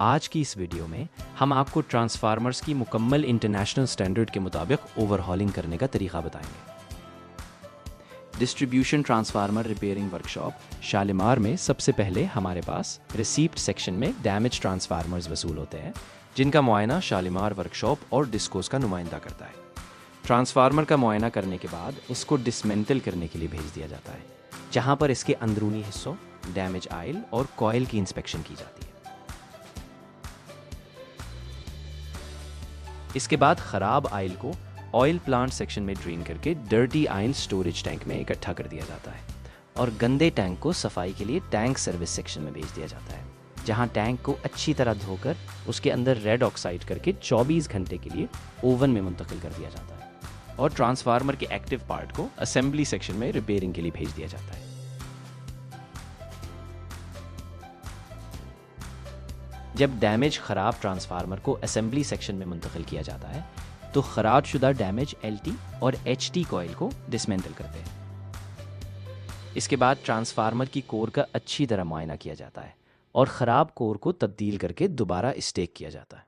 आज की इस वीडियो में हम आपको ट्रांसफार्मर्स की मुकम्मल इंटरनेशनल स्टैंडर्ड के मुताबिक ओवरहॉलिंग करने का तरीका बताएंगे। Distribution transformer repairing workshop Shalimar में सबसे पहले हमारे पास रिसीप्ट सेक्शन में डैमेज ट्रांसफार्मर्स वसूल होते हैं, जिनका मुआयना शालीमार वर्कशॉप और डिस्कोस का नुमाइंदा करता है। ट्रांसफार्मर का मुआयना करने के बाद इसको डिसमेंटल करने के लिए भेज दिया जाता है, जहां पर इसके अंदरूनी हिस्सों, डैमेज आयल और कॉयल की इंस्पेक्शन की जाती है। इसके बाद खराब आयल को ऑयल प्लांट सेक्शन में ड्रेन करके डर्टी आयल स्टोरेज टैंक में इकट्ठा कर दिया जाता है और गंदे टैंक को सफाई के लिए टैंक सर्विस सेक्शन में भेज दिया जाता है, जहां टैंक को अच्छी तरह धोकर उसके अंदर रेड ऑक्साइड करके 24 घंटे के लिए ओवन में मुंतकिल कर दिया जाता है और ट्रांसफार्मर के एक्टिव पार्ट को असेंबली सेक्शन में रिपेयरिंग के लिए भेज दिया जाता है। जब डैमेज खराब ट्रांसफार्मर को असेंबली सेक्शन में मुंतकिल किया जाता है तो खराब शुदा डैमेज LT और HT कॉइल को डिसमेंटल करते हैं। इसके बाद ट्रांसफार्मर की कोर का अच्छी तरह मुआयना किया जाता है और ख़राब कोर को तब्दील करके दोबारा स्टेक किया जाता है।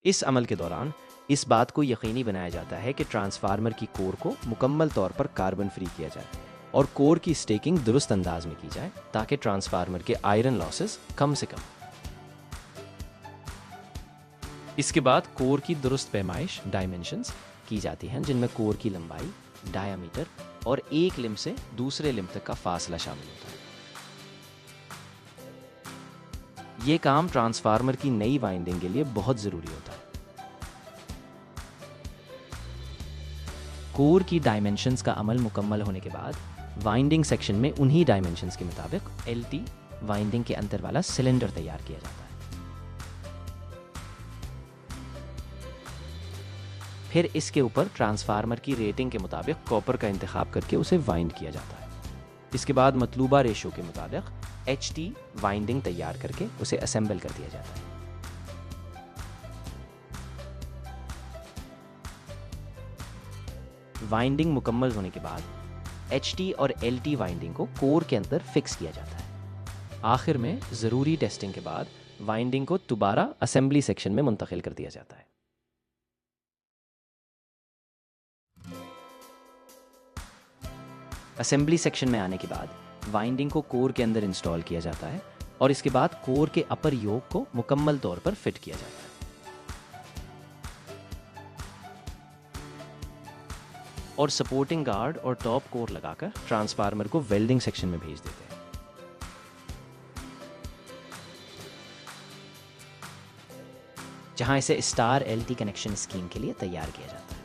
इस अमल के दौरान इस बात को यकीनी बनाया जाता है कि ट्रांसफार्मर की कोर को मुकम्मल तौर पर कार्बन फ्री किया जाए और कोर की स्टेकिंग दुरुस्त अंदाज में की जाए ताकि ट्रांसफार्मर के आयरन लॉसेस कम से कम। इसके बाद कोर की दुरुस्त पैमाइश डायमेंशंस की जाती हैं, जिनमें कोर की लंबाई, डायामीटर और एक लिम्ब से दूसरे लिम्ब तक का फासला शामिल होता है। ये काम ट्रांसफार्मर की नई वाइंडिंग के लिए बहुत ज़रूरी होता है। कोर की डायमेंशंस का अमल मुकम्मल होने के बाद वाइंडिंग सेक्शन में उन्हीं डायमेंशंस के मुताबिक LT वाइंडिंग के अंदर वाला सिलेंडर तैयार किया जाता है। फिर इसके ऊपर ट्रांसफार्मर की रेटिंग के मुताबिक कॉपर का इंतखाब करके उसे वाइंड किया जाता है। इसके बाद मतलूबा रेशो के मुताबिक HT वाइंडिंग तैयार करके उसे असेंबल कर दिया जाता है। वाइंडिंग मुकम्मल होने के बाद HT और LT वाइंडिंग को कोर के अंदर फिक्स किया जाता है। आखिर में ज़रूरी टेस्टिंग के बाद वाइंडिंग को दोबारा असेंबली सेक्शन में मुंतकिल कर दिया जाता है। असेंबली सेक्शन में आने के बाद वाइंडिंग को कोर के अंदर इंस्टॉल किया जाता है और इसके बाद कोर के अपर योक को मुकम्मल तौर पर फिट किया जाता है और सपोर्टिंग गार्ड और टॉप कोर लगाकर ट्रांसफार्मर को वेल्डिंग सेक्शन में भेज देते हैं। जहां इसे स्टार LT कनेक्शन स्कीम के लिए तैयार किया जाता है।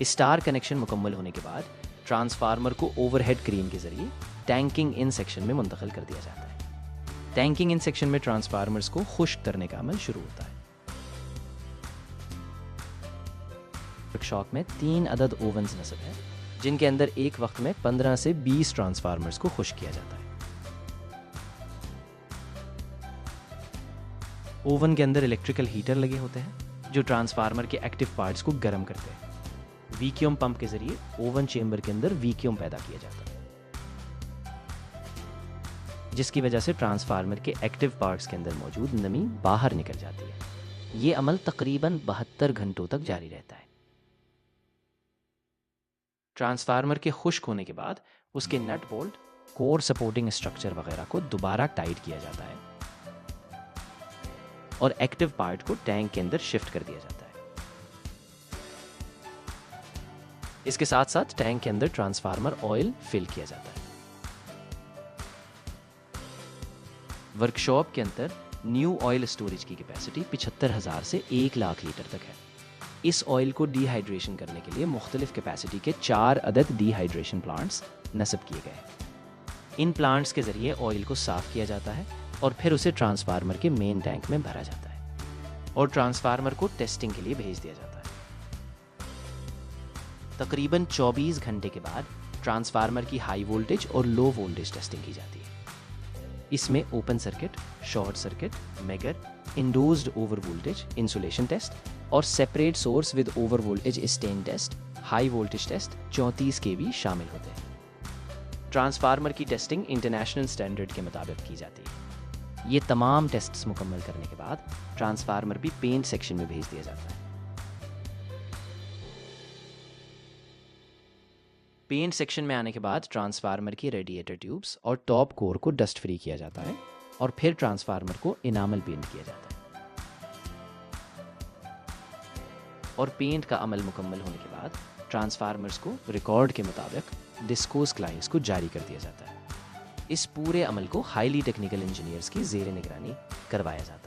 स्टार कनेक्शन मुकम्मल होने के बाद ट्रांसफार्मर को ओवरहेड क्रीम के जरिए टैंकिंग इन सेक्शन में मुंतकिल कर दिया जाता है। टैंकिंग इन सेक्शन में ट्रांसफार्मर्स को खुश्क करने का अमल शुरू होता है। वर्कशॉप में 3 अदद ओवन्स नस्ब है, जिनके अंदर एक वक्त में 15 से 20 ट्रांसफार्मर्स को खुश्क किया जाता है। ओवन के अंदर इलेक्ट्रिकल हीटर लगे होते हैं जो ट्रांसफार्मर के एक्टिव पार्ट्स को गर्म करते हैं। वैक्यूम पंप के जरिए ओवन चेंबर के अंदर वैक्यूम पैदा किया जाता है, जिसकी वजह से ट्रांसफार्मर के एक्टिव पार्ट्स के अंदर मौजूद नमी बाहर निकल जाती है। ये अमल तकरीबन 72 घंटों तक जारी रहता है। ट्रांसफार्मर के खुश्क होने के बाद उसके nut bolt, core supporting structure वगैरह को दोबारा टाइट किया जाता है और एक्टिव पार्ट को टैंक के अंदर शिफ्ट कर दिया जाता है। इसके साथ साथ टैंक के अंदर ट्रांसफार्मर ऑयल फिल किया जाता है। वर्कशॉप के अंदर न्यू ऑयल स्टोरेज की कैपेसिटी 75,000 से 1 लाख लीटर तक है। इस ऑयल को डिहाइड्रेशन करने के लिए मुख्तलिफ कैपेसिटी के 4 अदद डिहाइड्रेशन प्लांट्स नस्ब किए गए। इन प्लांट्स के जरिए ऑयल को साफ किया जाता है और फिर उसे ट्रांसफार्मर के मेन टैंक में भरा जाता है और ट्रांसफार्मर को टेस्टिंग के लिए भेज दिया जाता है। तकरीबन 24 घंटे के बाद ट्रांसफार्मर की हाई वोल्टेज और लो वोल्टेज टेस्टिंग की जाती है। इसमें open circuit, short circuit, megger, induced over voltage insulation test और separate source with over voltage stand test, high voltage test 34 kV शामिल होते हैं। ट्रांसफार्मर की टेस्टिंग इंटरनेशनल स्टैंडर्ड के मुताबिक की जाती है। ये तमाम टेस्ट्स मुकम्मल करने के बाद ट्रांसफार्मर भी पेंट सेक्शन में भेज दिया जाता है। पेंट सेक्शन में आने के बाद ट्रांसफार्मर की रेडिएटर ट्यूब्स और टॉप कोर को डस्ट फ्री किया जाता है और फिर ट्रांसफार्मर को इनामल पेंट किया जाता है। और पेंट का अमल मुकम्मल होने के बाद ट्रांसफार्मर्स को रिकॉर्ड के मुताबिक डिस्कोस क्लाइंट्स को जारी कर दिया जाता है। इस पूरे अमल को हाईली टेक्निकल इंजीनियर्स की ज़ेर निगरानी करवाया जाता है।